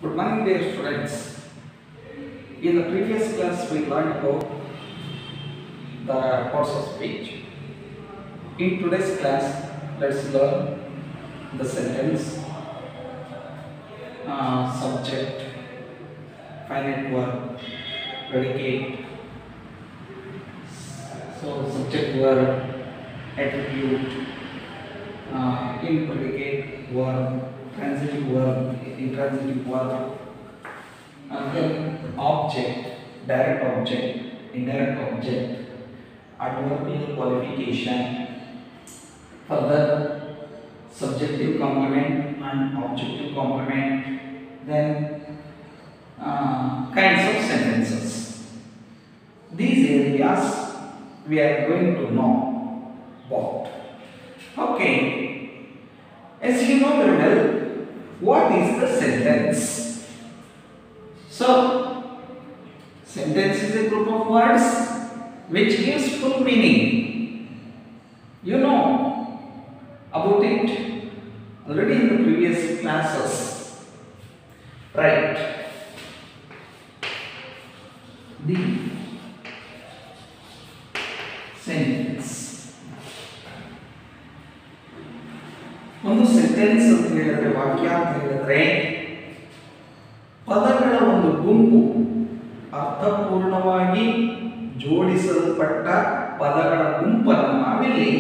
Good morning, dear students. In the previous class, we learned about the parts of speech. In today's class, let's learn the sentence, subject, finite verb, predicate. So, subject verb, attribute, in predicate verb, transitive verb, intransitive verb, and then object, direct object, indirect object, adverbial qualification, further subjective complement and objective complement, then kinds of sentences. These areas we are going to know about. Okay, as you know very well, what is the sentence? So, sentence is a group of words which gives full meaning. You know about it already in the previous classes, right? The sentence. ಒಂದು sentence ಅಂತ ಹೇಳಿದ್ರೆ, ವಾಕ್ಯ ಅಂತ ಹೇಳಿದ್ರೆ ಪದಗಳ ಒಂದು ಗುಂಪು, ಅರ್ಥಪೂರ್ಣವಾಗಿ ಜೋಡಿಸಲ್ಪಟ್ಟ ಪದಗಳ ಗುಂಪನ್ನು ನಾವಿಲ್ಲಿ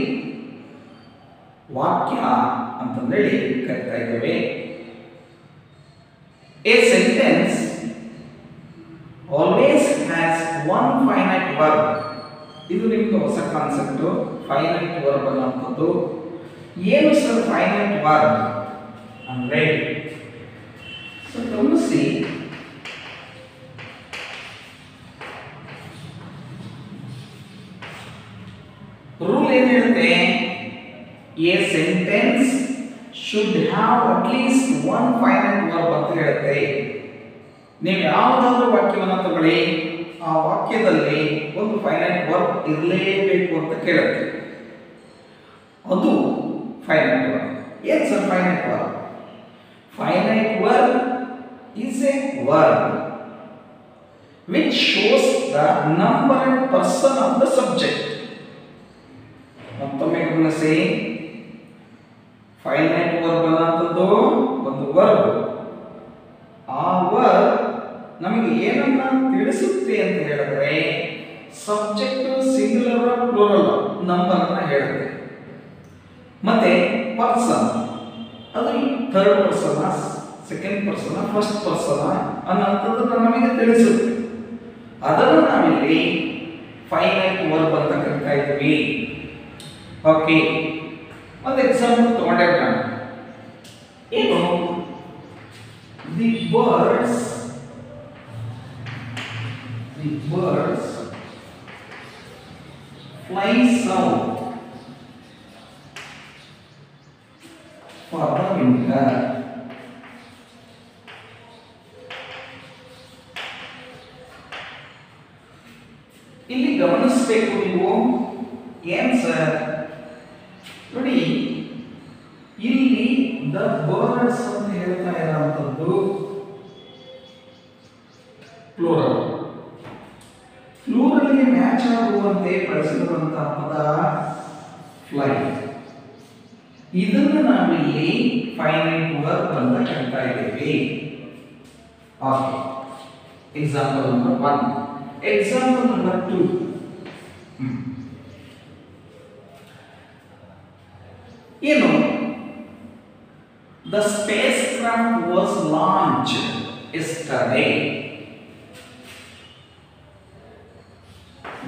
ವಾಕ್ಯ ಅಂತಂದೇಳಿ ಕರಿತಾ ಇದ್ದೇವೆ. A sentence always has one finite verb. ಇದು ನಿಮಗೆ ಹೊಸ ಕಾನ್ಸೆಪ್ಟ್, ಫೈನೈಟ್ ವರ್ಬ್ ಅನ್ನುವಂಥದ್ದು. ಏನು ಸರ್ ಫೈನೈಟ್ ವರ್ಬ್ ಅಂದ್ರೆ? ಸೊ ಗಮನಿಸಿ, ರೂಲ್ ಏನು ಹೇಳುತ್ತೆ? A sentence should have at least one finite verb ಅಂತ ಹೇಳುತ್ತೆ. ನೀವು ಯಾವುದಾದ್ರೂ ವಾಕ್ಯವನ್ನು ತಗೊಳ್ಳಿ, ಆ ವಾಕ್ಯದಲ್ಲಿ ಒಂದು ಫೈನೈಟ್ ವರ್ಬ್ ಇರಲೇಬೇಕು ಅಂತ ಕೇಳುತ್ತೆ. ಅದು ಫೈನೈಟ್ ವರ್ಬ್. ಏನು sir finite verb? Finite verb is a verb which shows the number and person of the subject. ಮತ್ತೊಮ್ಮೆ ಗಮನಿಸಿ, ಫೈನೈಟ್ ವರ್ಬ್ ಅನ್ನುವಂಥದ್ದು ಒಂದು ವರ್ಬ್. ಆ ವರ್ಬ್ ನಮಗೆ ಏನನ್ನ ತಿಳಿಸುತ್ತೆ ಅಂತ ಹೇಳಿದ್ರೆ, ಸಬ್ಜೆಕ್ಟ್ ಸಿಂಗುಲರ್ ಪ್ಲೂರಲ್ ನಂಬರ್ ಅನ್ನ ಹೇಳುತ್ತೆ. ಮತ್ತೆ ಪರ್ಸನ್, ಅದು third person, second person, first person ಅನ್ನೋಂಥದ್ದನ್ನು ನಮಗೆ ತಿಳಿಸುತ್ತೆ. ಅದನ್ನು ನಾವಿಲ್ಲಿ ಫೈನೈಟ್ ವರ್ಬ್ ಅಂತ ಕರಿತಾ ಇದ್ದೀವಿ. ಓಕೆ, ಒಂದು ಎಕ್ಸಾಂಪಲ್ ತಗೊಂಡೆ ನಾನು. ಏನು? The birds fly south for the winter. ಇಲ್ಲಿ ಗಮನಿಸಬೇಕು ನೀವು, ಏನ್ ಸರ್ ನೋಡಿ, ಇಲ್ಲಿ ದ ಬರ್ಡ್ಸ್ ಅಂತ ಹೇಳ್ತಾ ಇರೋಂಥದ್ದು ಪ್ಲೂರಲ್. ಪ್ಲೂರಲ್ಗೆ ಮ್ಯಾಚ್ ಆಗುವಂತೆ ಬಳಸಿರುವಂತಹ ಪದ ಫ್ಲೈ. ಇದನ್ನು ನಾವಿಲ್ಲಿ ಫೈನೈಟ್ ವರ್ಬ್ ಅಂತ ಕರಿತಾ ಇದ್ದೇವೆ. Okay, example number 1. Example number 2. You know, the spacecraft was launched yesterday.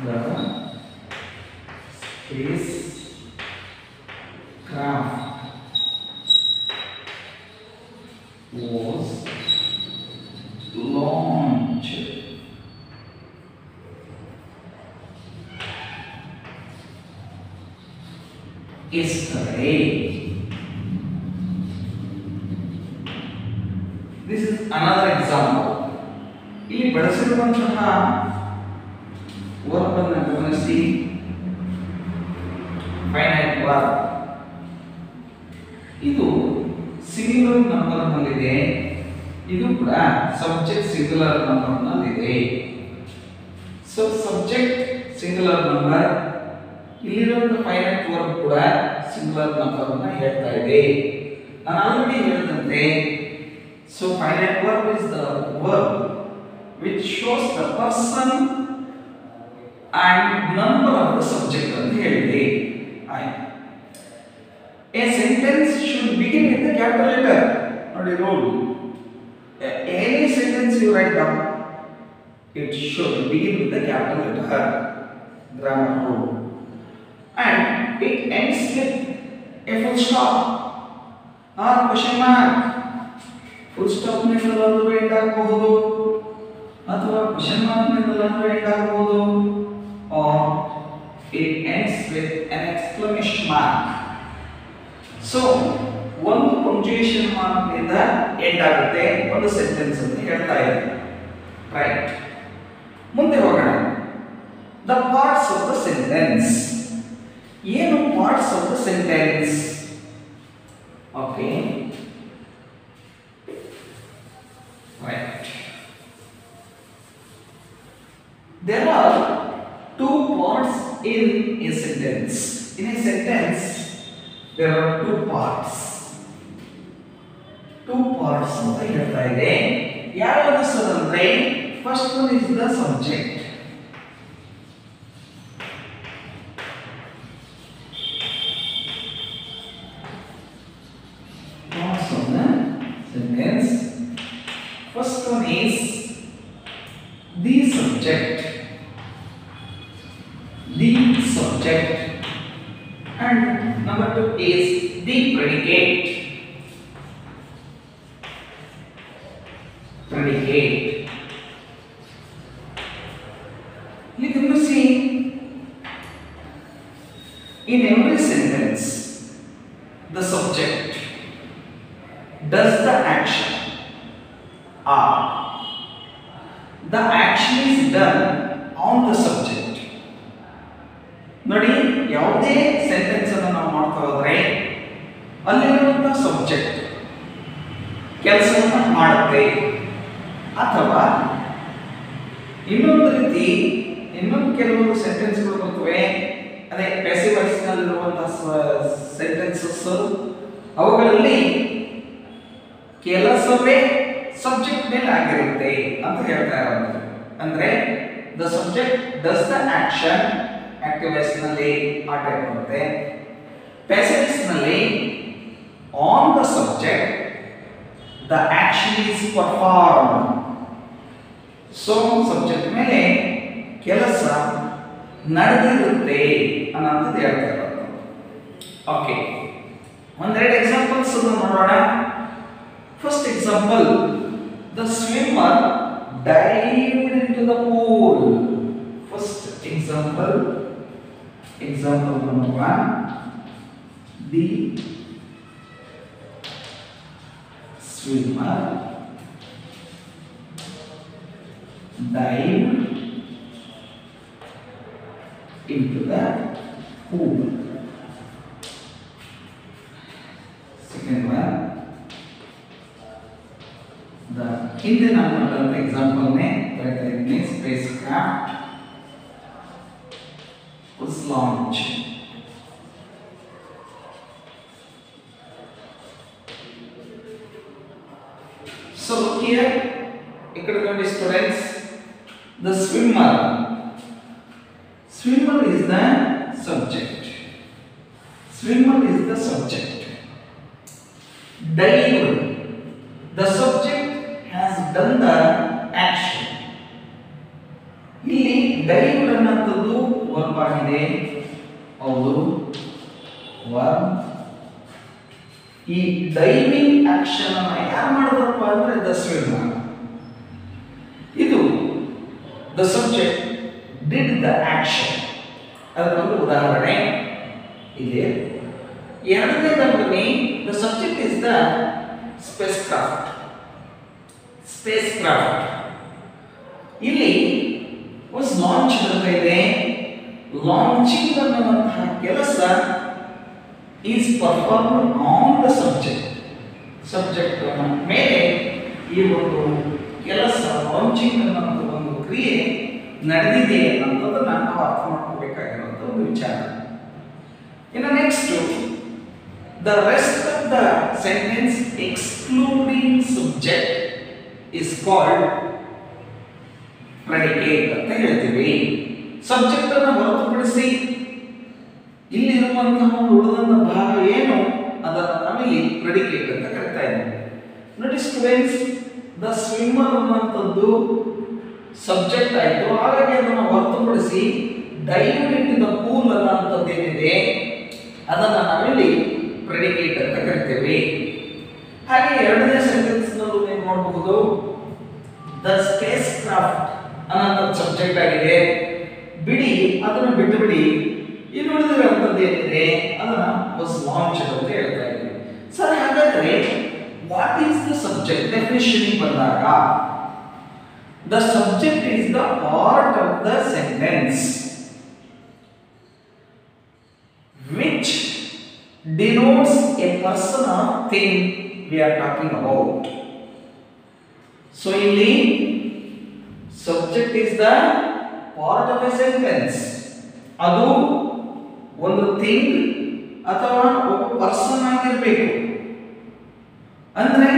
The spacecraft was launched yesterday. This is another example. ಇಲ್ಲಿ ಬಳಸಿರುವಂತಹ ವರ್ಬ್ ಅನ್ನು ಗಮನಿಸಿ, ಫೈನೈಟ್ ವರ್ಬ್. ಇದು ಸಿಂಗುಲರ್ ನಂಬರ್ ನಲ್ಲಿದೆ, ಇದು ಕೂಡ ಸಬ್ಜೆಕ್ಟ್ ಸಿಂಗುಲರ್ ನಂಬರ್ ನಲ್ಲಿದೆ. ಸೊ ಸಬ್ಜೆಕ್ಟ್ ಸಿಂಗುಲರ್ ನಂಬರ್, ಇಲ್ಲಿರುವಂತಹ finite verb ಕೂಡ ಸಿಂಗುಲರ್ ನಂಬರ್ ಅನ್ನು ಹೇಳ್ತಾ ಇದೆ. ನಾನು ಆಲ್ರೆಡಿ ಹೇಳಿದಂತೆ, so finite verb is the verb which shows the person and number of the subject ಅಂತ ಹೇಳಿದೆ. ಆಯ್ತು. A sentence should begin with the capital letter. ನೋಡಿ rule. Any sentence you write down, it should begin with the capital letter. Grammar rule. And it ends with a full stop or question mark. Full stop ನಿಂದಲಾದರೂ end ಆಗಬಹುದು ಅಥವಾ question mark ನಿಂದಲಾದರೂ end ಆಗಬಹುದು, or it ends with an exclamation mark. So ಒಂದು punctuation mark ನಿಂದ end ಆಗುತ್ತೆ ಒಂದು sentence ಅಂತ ಹೇಳ್ತಾ ಇದೆ. ರೈಟ್, ಮುಂದೆ ಹೋಗೋಣ. The parts of the sentence. ಏನು parts of the sentence? Okay, right. There are two parts in a sentence. In a sentence, there are two parts. Two parts ಅಂತ ಹೇಳ್ತಾ ಇದೆ. ಯಾವ್ಯಾವ ಸರ್ ಅಂದ್ರೆ, first one is the subject. Parts of the sentence. First one is the subject. The subject. And number two is the predicate. Predicate. You can see in every sentence the subject does the action, or the action is done on the subject. ನೋಡಿ, ಯಾವುದೇ sentence ಅನ್ನು ನಾವು ಮಾಡ್ತಾ ಹೋದ್ರೆ ಅಲ್ಲಿರುವಂತಹ subject ಕೆಲಸವನ್ನು ಮಾಡುತ್ತೆ. ಅಥವಾ ಇನ್ನೊಂದು ರೀತಿ, ಇನ್ನೊಂದು ಕೆಲವೊಂದು ಸೆಂಟೆನ್ಸ್ಗಳು ಬರ್ತವೆ, ಅದೇ ಪ್ಯಾಸಿವ್ ವಾಯ್ಸ್ ನಲ್ಲಿರುವಂತಹ ಸೆಂಟೆನ್ಸಸ್, ಅವುಗಳಲ್ಲಿ ಕೆಲಸವೇ ಸಬ್ಜೆಕ್ಟ್ ಮೇಲೆ ಆಗಿರುತ್ತೆ ಅಂತ ಹೇಳ್ತಾ ಇರೋದು. ಅಂದ್ರೆ the subject does the action, active voice ನಲ್ಲಿ ಆ ಟೈಪ್ ಬರುತ್ತೆ. ಪ್ಯಾಸಿವ್ ವಾಯ್ಸ್ ನಲ್ಲಿ on the subject the action is performed. So subject ಮೇಲೆ ಕೆಲಸ ನಡೆದಿರುತ್ತೆ ಅನ್ನೋದು ಹೇಳ್ತಾ ಇರೋದು. ಓಕೆ, ಒಂದೆರಡು ಎಕ್ಸಾಂಪಲ್ಸ್ ನೋಡೋಣ. First example, the swimmer dived into the pool. First example number 1, the swimmer dived into the pool. Second one, the ಹಿಂದೆ ನಾನು ಕೊಟ್ಟಂತ ಎಕ್ಸಾಂಪಲ್ ನೇ ಬರೀತಾ ಇದ್ದೀನಿ. Space craft was launched. So here, economic students, the swimmer is the subject. Swimmer is the subject. Dived, the subject has done the action. ಇಲ್ಲಿ ಡೈವ್ಡ್ ಅನ್ನೋದು verb ಆಗಿದೆ. ಹೌದು, ವರ್ಬ್. ಈ ಡೈವಿಂಗ್ ಆಕ್ಷನ್ ಅನ್ನು ಯಾರು ಮಾಡಿದ್ರಪ್ಪ ಅಂದ್ರೆ ದ ಸ್ವಿಮ್ಮರ್. ಇದು the subject did the action. ಅದಕ್ಕೊಂದು ಉದಾಹರಣೆ ಇದೆ. ಎರಡನೇದಾಗಿ the subject is the space craft. ಇಲ್ಲಿ was launched ಅಂತ ಇದೆ. ಲಾಂಚಿಂಗ್ ಅನ್ನುವಂತಹ ಕೆಲಸ is performed on the subject. Subject ಮೇಲೆ ಈ ಈ ಒಂದು ಕೆಲಸ ಲಾಂಚಿಂಗ್ ಅನ್ನೋ ಒಂದು ಕ್ರಿಯೆ ನಡೆದಿದೆ ಅನ್ನೋದನ್ನ ನಾವು ಅರ್ಥ ಮಾಡ್ಕೋಬೇಕಾಗಿರುವಂತ ಒಂದು ವಿಚಾರ. ಇನ್ನು next, the rest of the sentence excluding subject is called predicate ಅಂತ ಹೇಳ್ತೀವಿ. ಸಬ್ಜೆಕ್ಟ್ ಅನ್ನು ಹೊರತುಪಡಿಸಿ ಇಲ್ಲಿರುವಂತಹ ಒಂದು ಉಳಿದಂತ ಭಾಗ ಏನು ಅದನ್ನು ನಾವಿಲ್ಲಿ ಪ್ರೆಡಿಕೇಟ್ ಅಂತ ಕರಿತಾ ಇದ್ದೀವಿ. ನೋಡಿ ಸ್ಟೂಡೆಂಟ್ಸ್, ದ ಸ್ವಿಮ್ಮರ್ ಅನ್ನುವಂಥದ್ದು ಸಬ್ಜೆಕ್ಟ್ ಆಯಿತು, ಹಾಗಾಗಿ ಅದನ್ನು ಹೊರತುಪಡಿಸಿ ಡೈವ್ ಇನ್ ದ ಪೂಲ್ ಅನ್ನುವಂಥದ್ದು ಏನಿದೆ ಅದನ್ನು ನಾವಿಲ್ಲಿ ಪ್ರೆಡಿಕೇಟ್ ಅಂತ ಕರಿತೇವೆ. ಹಾಗೆ ಎರಡನೇ ಸೆಂಟೆನ್ಸ್ ನಲ್ಲೂ ನೀವು ನೋಡಬಹುದು, ದ ಸ್ಪೇಸ್ ಕ್ರಾಫ್ಟ್ ಅನ್ನೋಂಥದ್ದು ಸಬ್ಜೆಕ್ಟ್ ಆಗಿದೆ, ಬಿಡಿ ಅದನ್ನು ಬಿಟ್ಟು ಬಿಡಿ, ಇನ್ನು ಉಳಿದಿರುವಂಥದ್ದು ಏನಿದೆ ಅದನ್ನ ವಾಸ್ ಲಾಂಚ್ಡ್ ಅಂತ ಹೇಳ್ತಾ ಇದ್ದೀವಿ. ಸರ್ ಹಾಗಾದ್ರೆ what is the subject? Definition ಬಂದಾಗ the subject is the part of the sentence which denotes a person or thing we are talking about. So ಇಲ್ಲಿ subject is the part of a sentence. ಅದು ಒಂದು thing ಅಥವಾ ಒಬ್ಬ person ಆಗಿರಬೇಕು, ಅಂದ್ರೆ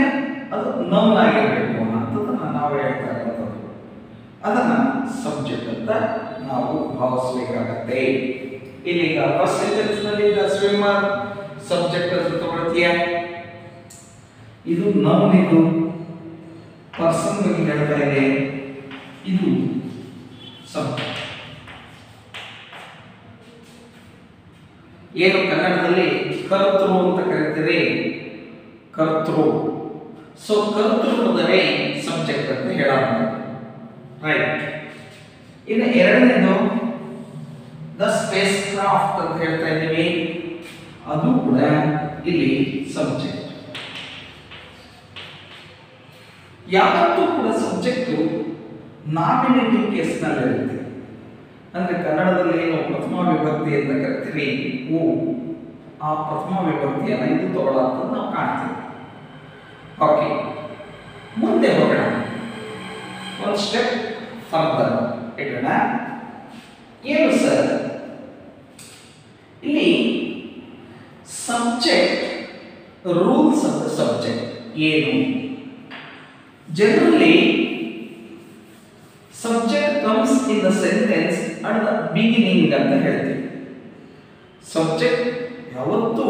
ಅದು noun ಆಗಿರಬೇಕು ಅನ್ನೋದನ್ನ ನಾವು ಹೇಳ್ತಾ ಇರೋದು, ಅದನ್ನ ಸಬ್ಜೆಕ್ಟ್ ಅಂತ ನಾವು ಭಾವಿಸಬೇಕಾಗತ್ತೆ. ಇಲ್ಲಿಗ ಫಸ್ಟ್ ಸೆಂಟೆನ್ಸ್ ನಲ್ಲಿ ದ ಸ್ವಿಮ್ಮರ್ ಸಬ್ಜೆಕ್ಟ್ ಅಂತ ತಗೊಳ್ತೀಯ, ಇದು ನೌನ್, ಇದು ಪರ್ಸನ್ ಬಗ್ಗೆ ಹೇಳ್ತಾ ಇದೆ, ಇದು ಸಬ್ಜೆಕ್ಟ್. ಏನು ಕನ್ನಡದಲ್ಲಿ ಕರ್ತೃ ಅಂತ ಕರೀತೀರಿ, ಕರ್ತೃ. ಸೊ ಕರ್ತೃಪದವೇ ಸಬ್ಜೆಕ್ಟ್ ಅಂತ ಹೇಳೋಣ, ರೈಟ್. ಇನ್ನು ಎರಡನೇದು ದ ಸ್ಪೇಸ್ ಕ್ರಾಫ್ಟ್ ಅಂತ ಹೇಳ್ತಾ ಇದ್ದೀವಿ, ಅದು ಕೂಡ ಇಲ್ಲಿ ಸಬ್ಜೆಕ್ಟ್. ಯಾವತ್ತೂ ಕೂಡ ಸಬ್ಜೆಕ್ಟ್ ನಾಮಿನೇಟಿವ್ ಕೇಸ್ ನಲ್ಲಿ ಇರುತ್ತೆ. ಅಂದ್ರೆ ಕನ್ನಡದಲ್ಲಿ ಏನು ಪ್ರಥಮ ವಿಭಕ್ತಿ ಅಂತ ಕರಿತೀವಿ, ಆ ಪ್ರಥಮ ವಿಭಕ್ತಿಯನ್ನು ಇದು ತಗೊಳ್ಳೋದು ನಾವು ಕಾಣ್ತೀವಿ. ಓಕೆ, ಮುಂದೆ ಹೋಗೋಣ, ಒಂದು ಸ್ಟೆಪ್ ಫರ್ದರ್ ಇಡೋಣ. ಏನು ಸರ್ ಇಲ್ಲಿ subject, rules of the subject ಏನು? Generally subject comes in the sentence at the beginning ಅಂತ ಹೇಳ್ತೀವಿ. ಸಬ್ಜೆಕ್ಟ್ ಯಾವತ್ತೂ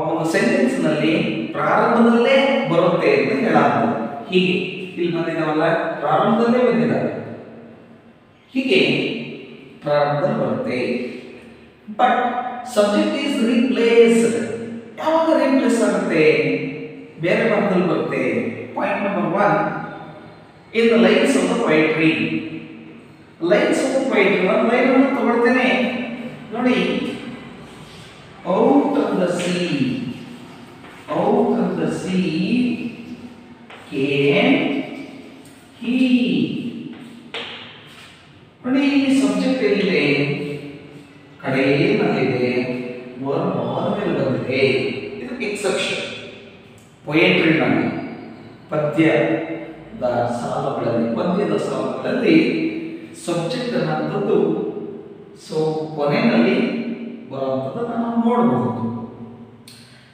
ಒಂದು ಸೆಂಟೆನ್ಸ್ ನಲ್ಲಿ ಪ್ರಾರಂಭದಲ್ಲೇ ಬರುತ್ತೆ ಅಂತ ಹೇಳೋದು. ಹೀಗೆ ಇಲ್ಲಿ ಬಂದಿದ್ದಾವಲ್ಲ, ಪ್ರಾರಂಭದಲ್ಲೇ ಬಂದಿದ್ದಾರೆ, ಹೀಗೆ ಪ್ರಾರಂಭದಲ್ಲಿ ಬರುತ್ತೆ. But subject is replaced. ಯಾವಾಗ ರೀಪ್ಲೇಸ್ ಆಗುತ್ತೆ? ಬೇರೆ ಭಾಗದಲ್ಲಿ ಬರುತ್ತೆ. Point number 1, in the lines of the poetry. Lines of the poetry, ಒಂದು ಲೈನ್ ಅನ್ನು ತಗೊಳ್ತೇನೆ ನೋಡಿ. out of the sea came he. ನೋಡಿ ಇಲ್ಲಿ ಸಬ್ಜೆಕ್ಟ್ ಎಲ್ಲಿದೆ? ಕಡೆಯಲ್ಲಿದೆ, ವರ್ಬ್ ಆದ್ಮೇಲೆ ಬಂದಿದೆ. ಇದು ಎಕ್ಸೆಪ್ಷನ್. ಪೊಯೆಟ್ರಿನಲ್ಲಿ ಪದ್ಯದ ಸಾಲುಗಳಲ್ಲಿ ಸಬ್ಜೆಕ್ಟ್ ಅನ್ನೋದು ಸೊ ಕೊನೆಯಲ್ಲಿ ಬರುವಂಥದ್ದನ್ನು ನಾವು ನೋಡಬಹುದು.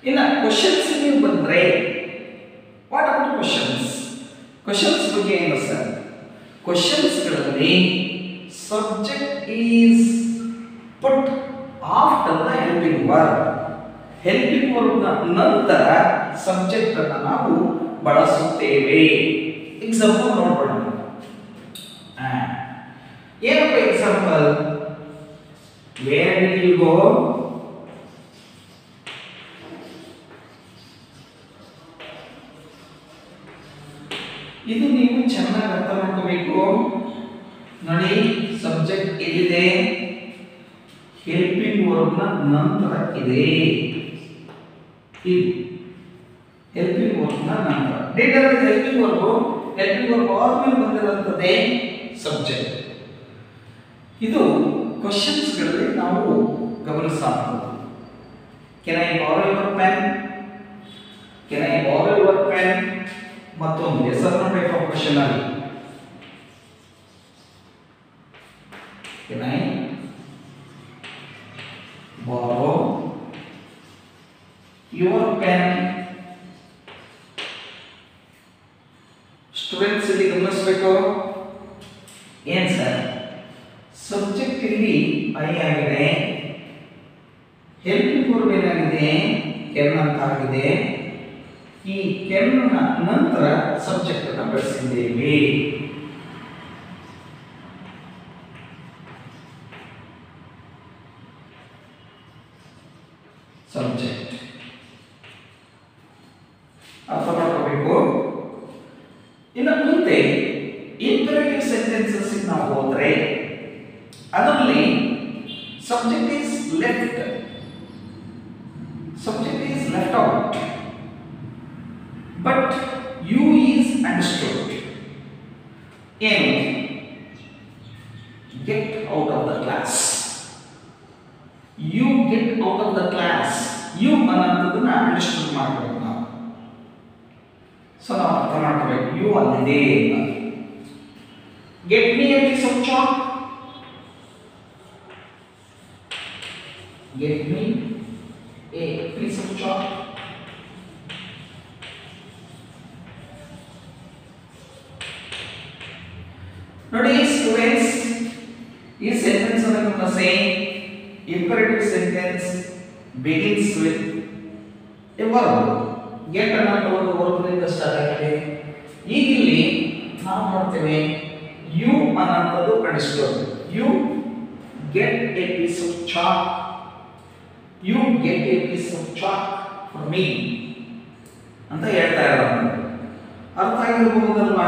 ಇನ್ನು ಕ್ವಶನ್ಸ್ ನೀವು ಬಂದರೆ, ವಾಟ್ ಅಬೌಟ್ ಕ್ವಶನ್ಸ್? ಕ್ವಶನ್ಸ್ ಬಗ್ಗೆ ಏನು ಸರ್? ಕ್ವಶನ್ಸ್ಗಳಲ್ಲಿ subject is put after the helping verb. Helping ವರ್ಬ್ನ ನಂತರ ಸಬ್ಜೆಕ್ಟ್ ಅನ್ನು ನಾವು ಬಳಸುತ್ತೇವೆ. ಎಕ್ಸಾಂಪಲ್ ನೋಡೋಣ. ಏನಪ್ಪ example? Where did you go? ಇದು ನೀವು ಚೆನ್ನಾಗಿ ಅರ್ಥ ಮಾಡ್ಕೋಬೇಕು. ನೋಡಿ, ಸಬ್ಜೆಕ್ಟ್ ಎಲ್ಲಿದೆ? ಹೆಲ್ಪಿಂಗ್ ವರ್ಬ್ನ ನಂತರ ಇದೆ. ಇದು ಹೆಲ್ಪಿಂಗ್ ವರ್ಬ್ನ ನಂತರ. ಡೇಟಾ ಹೆಲ್ಪಿಂಗ್ ವರ್ಬ್ ಆದ್ಮೇಲೆ ಬಂದಿರುವಂಥದ್ದೇ ಸಬ್ಜೆಕ್ಟ್. ಇದು ಕ್ವಶನ್ಸ್ಗಳಲ್ಲಿ ನಾವು ಗಮನಿಸಬಹುದು. ಕೆನ್ ಐ ಬಾರೋ ಯುವರ್ ಪೆನ್? ಕೆನ್ ಐ ಬಾರೋ ಯುವರ್ ಪೆನ್? ಮತ್ತೊಂದು ಹೆಸರನ್ನು ಟೈಪ್ ಆಫ್ ಕ್ವೆಶ್ಚನ್ ಅಲ್ಲಿ can I borrow your pen? Students ಇಲ್ಲಿ ಗಮನಿಸಬೇಕು ಏನ್ ಸರ್ ಸಬ್ಜೆಕ್ಟ್ ಇಲ್ಲಿ ಐ ಆಗಿದೆ ಹೆಲ್ಪಿಂಗ್ ವರ್ಬ್ ಏನಾಗಿದೆ ಕೆನ್ ಅಂತ ಆಗಿದೆ ಈ ಕೆನ್ ನಂತರ ಸಬ್ಜೆಕ್ಟ್ ಅನ್ನು ಬಳಸಿದ್ದೇವೆ ಸಬ್ಜೆಕ್ಟ್ ಅರ್ಥ ಮಾಡ್ಕೋಬೇಕು ಇನ್ನು ಮುಂದೆ ಇಂಪೆರೇಟಿವ್ ಸೆಂಟೆನ್ಸಸ್ ನಾವು ಹೋದ್ರೆ ಅದರಲ್ಲಿ subject is left out but you is understood ಏನು get out of the class you get out of the class you ಅನ್ನೋದನ್ನ ಅಂಡರ್ಸ್ಟುಡ್ ಮಾಡಬೇಕು ನಾವು ಸೊ ನಾವು ಅರ್ಥ ಮಾಡ್ಕೋಬೇಕು ಯು ಅಲ್ಲಿದೆ ಅಂತ get me a piece of chalk get me a piece of chalk ನೋಡಿ ಸ್ಟೂಡೆಂಟ್ಸ್ ಈ ಸೆಂಟೆನ್ಸ್ ಅನ್ನು ಗಮನಿಸಿ imperative sentence begins with a verb get ಅನ್ನೋ ಒಂದು verb ನಿಂದ ಸ್ಟಾರ್ಟ್ ಆಗಿದೆ ಈಗ ಇಲ್ಲಿ ನಾವು ನೋಡ್ತೇವೆ you ಅನ್ನೋದು understood you get a piece of chalk you get a piece of chalk for me ಅಂತ ಹೇಳ್ತಾ ಇರೋದು ಅರ್ಥ ಆಗಿರಬಹುದಲ್ವಾ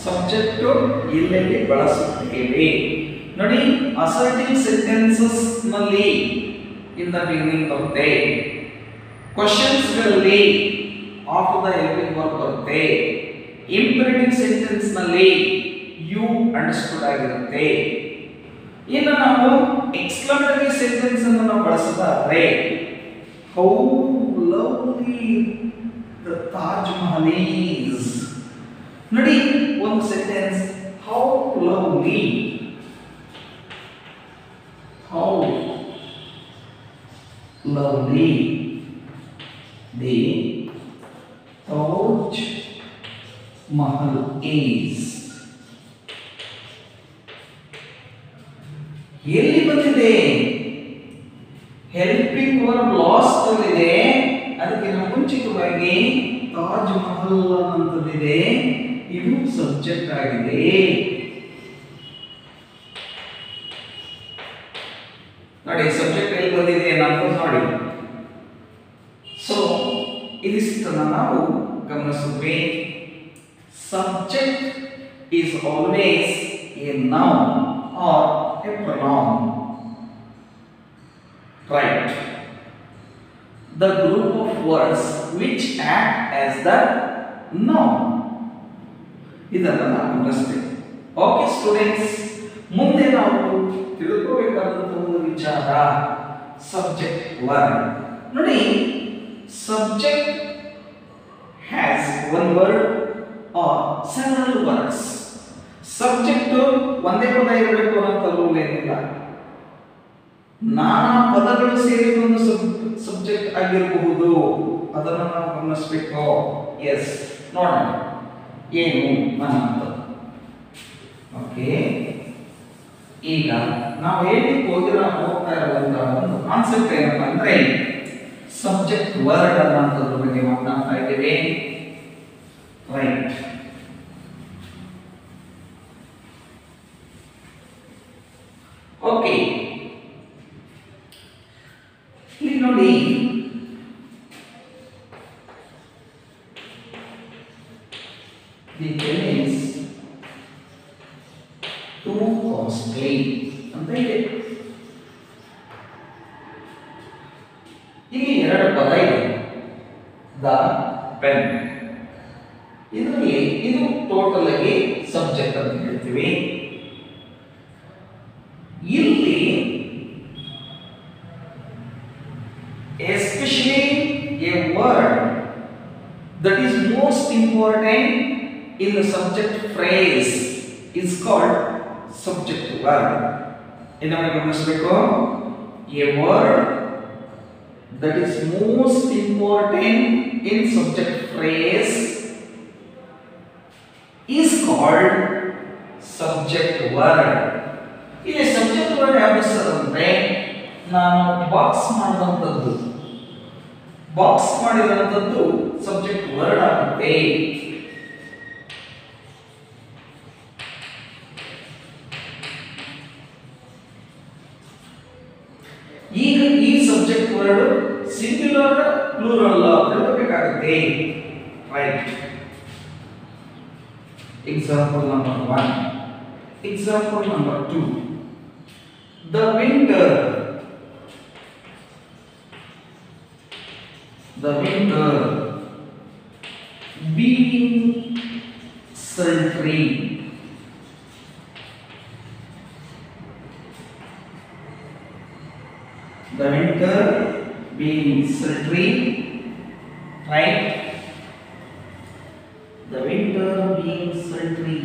ಸಬ್ಜೆಕ್ಟ್ ಇಲ್ಲೆಲ್ಲಿ ಬಳಸುತ್ತೇವೆ ನೋಡಿ ಅಸರ್ಟಿವ್ ಸೆಂಟೆನ್ಸಸ್ ನಲ್ಲಿ ಇನ್ ದ ಬಿಗಿನಿಂಗ್ ಬರುತ್ತೆ ಕ್ವೆಶ್ಚನ್ಸ್ ಗಳಲ್ಲಿ ಆಫ್ಟರ್ ದ ಹೆಲ್ಪಿಂಗ್ ವರ್ಬ್ ಬರುತ್ತೆ ಇಂಪೆರೇಟಿವ್ ಸೆಂಟೆನ್ಸ್ ನಲ್ಲಿ ಯು ಅಂಡರ್ಸ್ಟುಡ್ ಆಗಿರುತ್ತೆ ಇನ್ನು ನಾವು ಎಕ್ಸ್ಕ್ಲಮೇಟರಿ ಸೆಂಟೆನ್ಸ್ ಅನ್ನು ನಾವು ಬಳಸೋದಾದ್ರೆ how lovely the Taj Mahal is ನೋಡಿ ಒಂದು sentence how lovely how lovely the Taj Mahal is ಎಲ್ಲಿ ಬಂದಿದೆ ಹೆಲ್ಪಿಂಗ್ ವರ್ಬ್ ಲಾಸ್ಟ್ ಅಲ್ಲಿದೆ ಅದಕ್ಕೆ ಮುಂಚಿತವಾಗಿ ತಾಜ್ ಮಹಲ್ ಅನ್ನುವಂಥದ್ದಿದೆ ಇದು ಸಬ್ಜೆಕ್ಟ್ ಆಗಿದೆ ನೋಡಿ ಸಬ್ಜೆಕ್ಟ್ ಎಲ್ಲಿ ಬಂದಿದೆ ಅನ್ನೋದು ನೋಡಿ ಸೊ ಇದಿಷ್ಟನ್ನು ನಾವು ಗಮನಿಸುತ್ತೇವೆ subject is always A noun R A pronoun right the group of words which act as the noun ಇದನ್ನು ನಾವು ಗಮನಿಸ್ತೇವೆ ಓಕೆ ಸ್ಟೂಡೆಂಟ್ಸ್ ಮುಂದೆ ನಾವು ತಿಳ್ಕೋಬೇಕಾದಂತ ಒಂದು ವಿಚಾರ ಸಬ್ಜೆಕ್ಟ್ ವರ್ಡ್ ನೋಡಿ subject has one word or several words subject ಒಂದೇ ಪದ ಇರಬೇಕು ಅನ್ನೋ ರೂಲ್ ಏನಿಲ್ಲ ನಾನಾ ಪದಗಳು ಸೇರಿ ಒಂದು ಸಬ್ಜೆಕ್ಟ್ ಆಗಿರಬಹುದು ಅದನ್ನು ನಾವು ಗಮನಿಸಬೇಕು ಎಸ್ ನೋಡೋಣ ಏನು ಅನ್ನೋದು ಓಕೆ ಈಗ ನಾವು ಹೇಳಲಿಕ್ಕೆ ಹೋಗ್ತಾ ಇರುವಂತಹ ಒಂದು ಕಾನ್ಸೆಪ್ಟ್ ಏನಪ್ಪ ಅಂದ್ರೆ ಸಬ್ಜೆಕ್ಟ್ ವರ್ಡ್ ಅನ್ನೋದ್ರ ಬಗ್ಗೆ ಮಾತನಾಡ್ತಾ ಇದ್ದೇವೆ ರೈಟ್ ಓಕೆ ಇಲ್ಲಿ ನೋಡಿ ದಿ ಟೆನ್ಸ್ ಟು ಕಾಸ್ಟ್ಲಿ ಅಂತ ಇದೆ ಇಲ್ಲಿ ಎರಡು ಪದ ಇದೆ ದ ಪೆನ್ ಇದರಲ್ಲಿ ಇದು ಟೋಟಲ್ ಆಗಿ ಸಬ್ಜೆಕ್ಟ್ ಅಂತ ಹೇಳ್ತೀವಿ ಇಲ್ಲಿ especially A word that is most important important in the subject phrase is called subject verb. ಇನ್ನೊಮ್ಮೆ ಗಮನಿಸಬೇಕು. A word that is most important in subject phrase is called subject word. ಇಲ್ಲಿ subject word ಯಾವುದು sir ಅಂದ್ರೆ ನಾನು box ಮಾಡಿದಂಥದ್ದು, box ಮಾಡಿದಂಥದ್ದು subject word ಆಗುತ್ತೆ. ಈಗ ಈ ಸಬ್ಜೆಕ್ಟ್ ವರ್ಡ್ ಸಿಂಗ್ಯುಲರ್ ಪ್ಲೂರಲ್ ತಿಳ್ಕೋಬೇಕಾಗುತ್ತೆ. Right. Example number 1, example number 2. The winter, the winter being sultry, the winter being sultry, right? The winter being sultry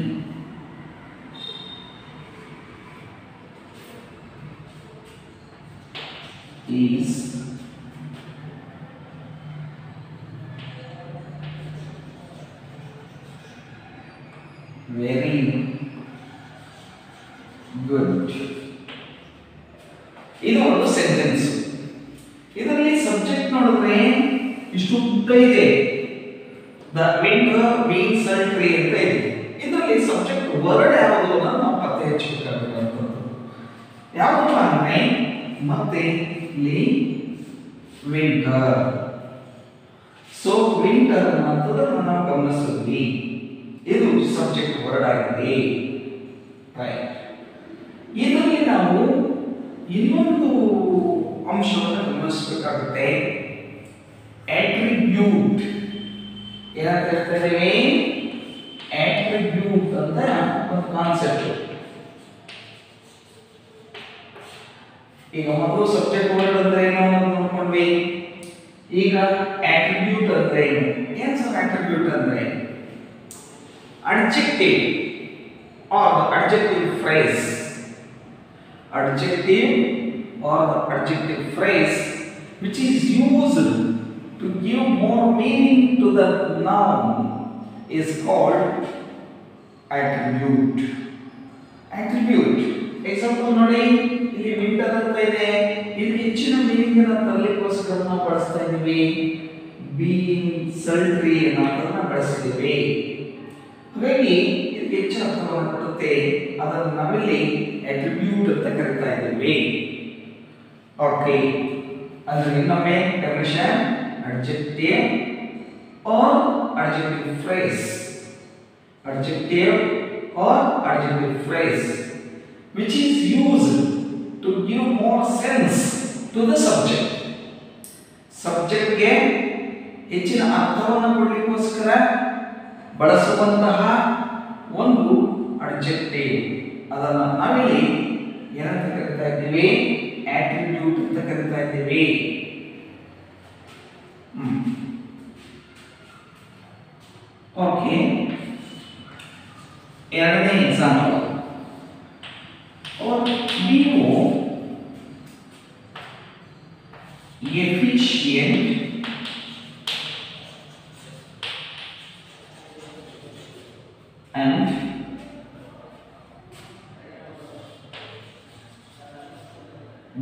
is very good. ಇದು ಒಂದು sentence. ಇದರಲ್ಲಿ subject ನೋಡಿದ್ರೆ ಇಷ್ಟು ಉದ್ದ ಇದೆ. The winter being sultry ಅಂತ ಇದೆ. ಇದರಲ್ಲಿ ಸಬ್ಜೆಕ್ಟ್ ವರ್ಡ್ ಯಾವುದು ಅಂತ ನಾವು ಪತ್ತೆ ಹಚ್ಚಬೇಕಾಗುತ್ತದೆ. ಯಾವುದು ಅಂದ್ರೆ ಮತ್ತೆ ಇಲ್ಲಿ ವಿಂಟರ್. ಸೊ ವಿಂಟರ್ ಅನ್ನೋದನ್ನ ನಾವು ಗಮನಿಸಿದ್ವಿ. ಇದು ಸಬ್ಜೆಕ್ಟ್ ವರ್ಡ್ ಆಗಿದೆ. ರೈಟ್. ಇದರಲ್ಲಿ ನಾವು ಇನ್ನೊಂದು ಅಂಶವನ್ನು ಗಮನಿಸಬೇಕಾಗುತ್ತೆ. ಅಟ್ರಿಬ್ಯೂಟ್. ಏನಂತ ಹೇಳ್ತಿದ್ದೀವಿ? ಅಟ್ರಿಬ್ಯೂಟ್ ಅಂತ ಒಂದು ಕಾನ್ಸೆಪ್ಟ್. ಈಗ ಮೊದಲು ಸಬ್ಜೆಕ್ಟ್ ವರ್ಡ್ ಅಂದ್ರೆ ಏನು ಅಂತ ನೋಡ್ಕೊಂಡ್ವಿ. ಈಗ ಅಟ್ರಿಬ್ಯೂಟ್ ಅಂದ್ರೆ ಏನು? ಏನ್ ಸರ್ ಅಟ್ರಿಬ್ಯೂಟ್ ಅಂದ್ರೆ? adjective or the adjective phrase, adjective or the adjective phrase which is used to give more meaning to the noun is called attribute. Attribute. Example ನೋಡಿ, ಇಲ್ಲಿ winter ಅಂತ ಇದೆ. ಇಲ್ಲಿ ಹೆಚ್ಚಿನ ಮೀನಿಂಗ್ ಅನ್ನು ತರಲಿಕ್ಕೋಸ್ಕರ ನಾವು ಬಳಸ್ತಾ ಇದ್ದೀವಿ being sultry ಅನ್ನೋದನ್ನ ಬಳಸ್ತೀವಿ. ಹಾಗಾಗಿ ಇದಕ್ಕೆ ಹೆಚ್ಚಿನ ಅರ್ಥವನ್ನು ಕೊಡುತ್ತೆ. ಅದನ್ನು ನಾವಿಲ್ಲಿ ಅಟ್ರಿಬ್ಯೂಟ್ ಅಂತ ಕರೀತಾ ಇದ್ದೀವಿ. ಓಕೆ. ಅಂದ್ರೆ ಇನ್ನೊಮ್ಮೆ definition: adjective or adjective phrase, adjective or adjective phrase which is used to give more sense to the subject. Subject ಗೆ ಹೆಚ್ಚಿನ ಅರ್ಥವನ್ನು ಕೊಡಲಿಕ್ಕೋಸ್ಕರ ಬಳಸುವಂತಹ ಒಂದು ಅಡ್ಜೆಕ್ಟಿವ್. ಅದನ್ನ ನಾವಿಲ್ಲಿ ಏನಂತ ಕರೀತಾ ಇದ್ದೀವಿ? ಅಟ್ರಿಬ್ಯೂಟ್ ಅಂತ ಕರೀತಾ ಇದ್ದೀವಿ. ಓಕೆ. ಎರಡನೇ ಎಕ್ಸಾಂಪಲ್. ನೀವು efficient and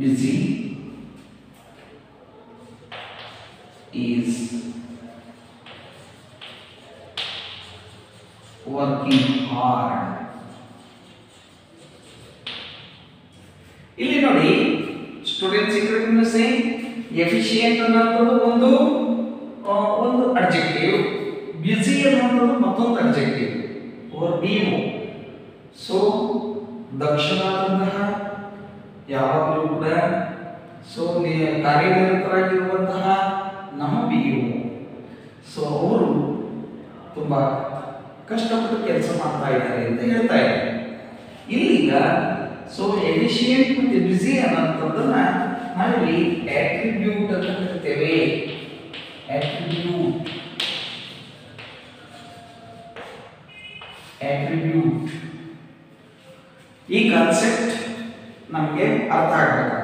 busy is working hard. ಇಲ್ಲಿ ನೋಡಿ, ಸ್ಟೂಡೆಂಟ್ಸ್ ಇದನ್ನು ಸೇ ಎಫಿಷಿಯೆಂಟ್ ಅನ್ನೋದು ಒಂದು ಅಡ್ಜೆಕ್ಟಿವ್, ಬ್ಯುಸಿ ಅನ್ನೋದು ಮತ್ತೊಂದು ಅಡ್ಜೆಕ್ಟಿವ್ ಓರ್ ನೀವು. ಸೊ ದಕ್ಷನಾದಂತಹ, ಯಾವಾಗಲೂ ಕೂಡ ಕಾರ್ಯನಿರತರಾಗಿರುವಂತಹ ನಮ್ಮ ಬಿಯು. ಸೊ ಅವರು ತುಂಬಾ ಕಷ್ಟಪಟ್ಟು ಕೆಲಸ ಮಾಡ್ತಾ ಇದ್ದಾರೆ ಅಂತ ಹೇಳ್ತಾ ಇದ್ದಾರೆ. ಇಲ್ಲಿಗ ಸೊ ಎಫಿಷಿಯೆಂಟ್ ಮತ್ತು ಬ್ಯುಸಿ ಅನ್ನೋದನ್ನ ನಾವಿಲ್ಲಿ ಅಟ್ರಿಬ್ಯೂಟ್ ಅಂತ ಕರಿತೇವೆ. ಅಟ್ರಿಬ್ಯೂಟ್. attribute. ಈ ಕಾನ್ಸೆಪ್ಟ್ ನಮಗೆ ಅರ್ಥ ಆಗಬೇಕು.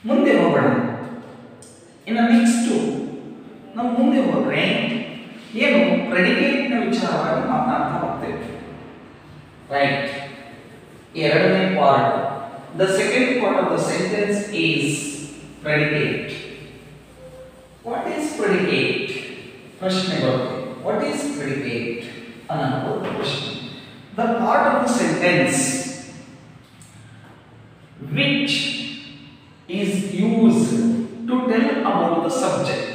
ಮುಂದೆ ಹೋಗೋಣ. ಇನ್ನು ನೆಕ್ಸ್ಟ್ ನಾವು ಮುಂದೆ ಹೋದ್ರೆ ಏನು ಪ್ರೆಡಿಕೇಟ್ ನ ವಿಚಾರವಾಗಿ ಮಾತನಾಡ್ತಾ ಹೋಗ್ತೇವೆ. ರೈಟ್. ಎರಡನೇ part, the second part of the sentence is predicate. What is predicate? ಪ್ರಶ್ನೆ ಬರುತ್ತೆ. ವಾಟ್ ಈಸ್ ಪ್ರೆಡಿಕೇಟ್ ಅನ್ನೋ ಪ್ರಶ್ನೆ. The part of the sentence which is used to tell about the subject.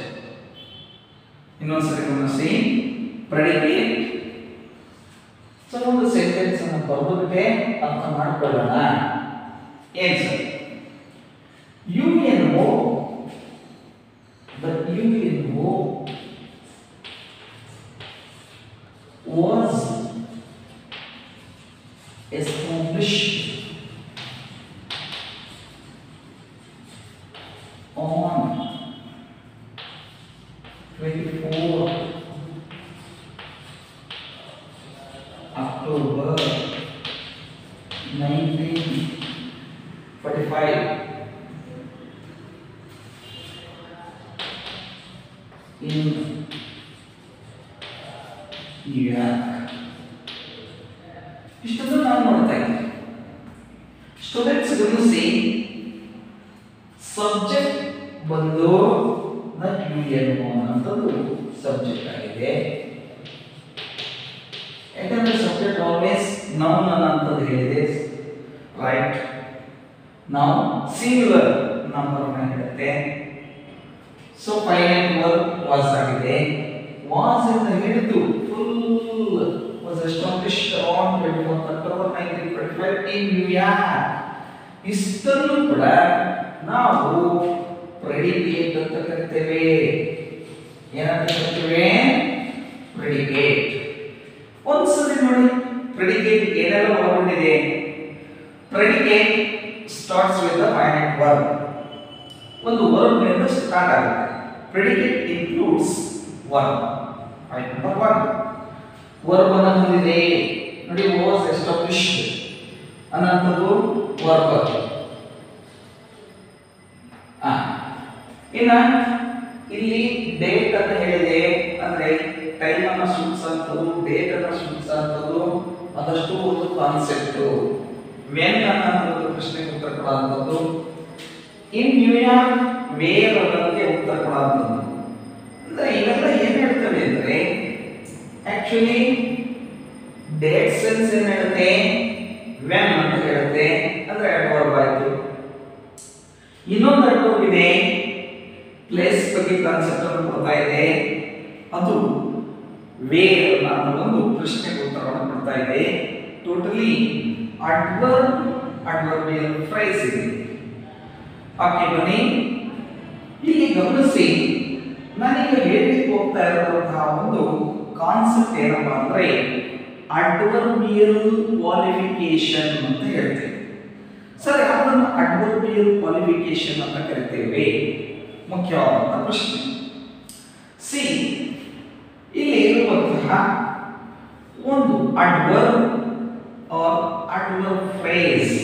ಇನ್ನೊಂದ್ಸರಿ ಗಮನಿಸಿ. ಪ್ರೆಡಿಕೇಟ್. ಸೊ ಒಂದು sentence ಅನ್ನು ಬರೆದುಬಿಟ್ಟೆ ಅರ್ಥ ಮಾಡ್ಕೊಳ್ಳೋಣ. ಏನು sir? UNO, the UNO was established on 24 October 1945 in New York. ಇಷ್ಟನ್ನು ನಾವು ನೋಡ್ತಾ ಇದ್ದೀವಿ. ಸ್ಟೂಡೆಂಟ್ಸ್ ಗಮನಿಸಿ, ಸಬ್ಜೆಕ್ಟ್ ಬಂದು UNO ಅನ್ನೋದು ಸಬ್ಜೆಕ್ಟ್ ಆಗಿದೆ. ಯಾಕಂದ್ರೆ ಸಬ್ಜೆಕ್ಟ್ ಆಲ್ವೇಸ್ ನೌನ್ ಅನ್ನೋದು ಹೇಳಿದೆ. ರೈಟ್. ನಾವು ಸಿಂಗುಲರ್ ನಂಬರ್ ಅನ್ನು ಹೇಳುತ್ತೆ. ಸೊ ಫೈನೈಟ್ ವರ್ಬ್ ವಾಸ್ ಆಗಿದೆ. ವಾಸ್ ಅಂತ ಹೇಳಿದ್ದು full was established on 24th October 1945 in New York. ಇಷ್ಟನ್ನು ಕೂಡ ನಾವು ಪ್ರೆಡಿಕೇಟ್ ಅಂತ ಕರಿತೇವೆ. ಏನಂತ ಕರಿತೇವೆ? ಪ್ರೆಡಿಕೇಟ್. ಒಂದ್ಸರಿ ನೋಡಿ ಪ್ರೆಡಿಕೇಟ್ ಏನೆಲ್ಲ ಒಳಗೊಂಡಿದೆ. Predicate starts with the finite verb. ಒಂದು ವರ್ಬ್ ನಿಂದ ಸ್ಟಾರ್ಟ್ ಆಗುತ್ತೆ. Predicate includes verb. Point number 1 verb ಅನ್ನು ಹೊಂದಿದೆ. ನೋಡಿ, ವಾಸ್ ಎಸ್ಟಾಬ್ಲಿಷ್ಡ್ ಅನ್ನೋದು ವರ್ಬ್. ಇನ್ನ ಇಲ್ಲಿ ಡೇಟ್ ಅಂತ ಹೇಳಿದೆ, ಅಂದ್ರೆ ಟೈಮ್ ಅನ್ನು ಸೂಚಿಸುವಂಥದ್ದು, ಡೇಟ್ ಅನ್ನು ಸೂಚಿಸುವಂಥದ್ದು, ಅದಷ್ಟು ಒಂದು ಕಾನ್ಸೆಪ್ಟ್. ವೆನ್ ಅನ್ನೋದು ಪ್ರಶ್ನೆಗೆ ಉತ್ತರ ಕೊಡುವಂಥದ್ದು. ಇನ್ ನ್ಯೂಯಾರ್ಕ್ ವೇರ್ ಅನ್ನೋದಕ್ಕೆ ಉತ್ತರ ಕೊಡುವಂಥದ್ದು. ಅಂದ್ರೆ ಇವೆಲ್ಲ ಏನ್ ಹೇಳ್ತವೆ ಅಂದ್ರೆ ಆಕ್ಚುಲಿ ಡೇಟ್ ಸೆನ್ಸ್ ಏನ್ ಹೇಳುತ್ತೆ, ವೆನ್ ಅಂತ ಹೇಳುತ್ತೆ. ಅಂದ್ರೆ ಅಡ್ವರ್ಬ್ ಆಯ್ತು. ಇನ್ನೊಂದು ಅಡ್ವರ್ಬ್ ಇದೆ, ಪ್ಲೇಸ್ ಬಗ್ಗೆ ಕಾನ್ಸೆಪ್ಟ್ ಅನ್ನು ಕೊಡ್ತಾ ಇದೆ. ಅದು ವೇರ್ ಅನ್ನೋ ಒಂದು ಪ್ರಶ್ನೆಗೆ ಉತ್ತರವನ್ನು ಕೊಡ್ತಾ ಇದೆ. ಟೋಟಲಿ ಅಡ್ವರ್ಬ್ ಅಡ್ವರ್ಬಿಯಲ್ ಫ್ರೇಸ್ ಇದೆ. ಓಕೆ, ಬನ್ನಿ ಇಲ್ಲಿ ಗಮನಿಸಿ. ನಾನೀಗ ಹೇಳಲಿಕ್ಕೆ ಹೋಗ್ತಾ ಇರುವಂತಹ ಒಂದು ಕಾನ್ಸೆಪ್ಟ್ ಏನಪ್ಪಾ ಅಂದ್ರೆ ಅಡ್ವರ್ಬಿಯಲ್ ಕ್ವಾಲಿಫಿಕೇಶನ್ ಅಂತ ಹೇಳ್ತೇವೆ. ಸರ್, ಯಾವುದನ್ನು ಅಡ್ವರ್ಬಿಯಲ್ ಕ್ವಾಲಿಫಿಕೇಶನ್ ಅಂತ ಕರಿತೇವೆ? ಮುಖ್ಯವಾದಂತಹ ಪ್ರಶ್ನೆ. ಸಿ, ಇಲ್ಲಿ ಇರುವಂತಹ ಒಂದು adverb or adverb phrase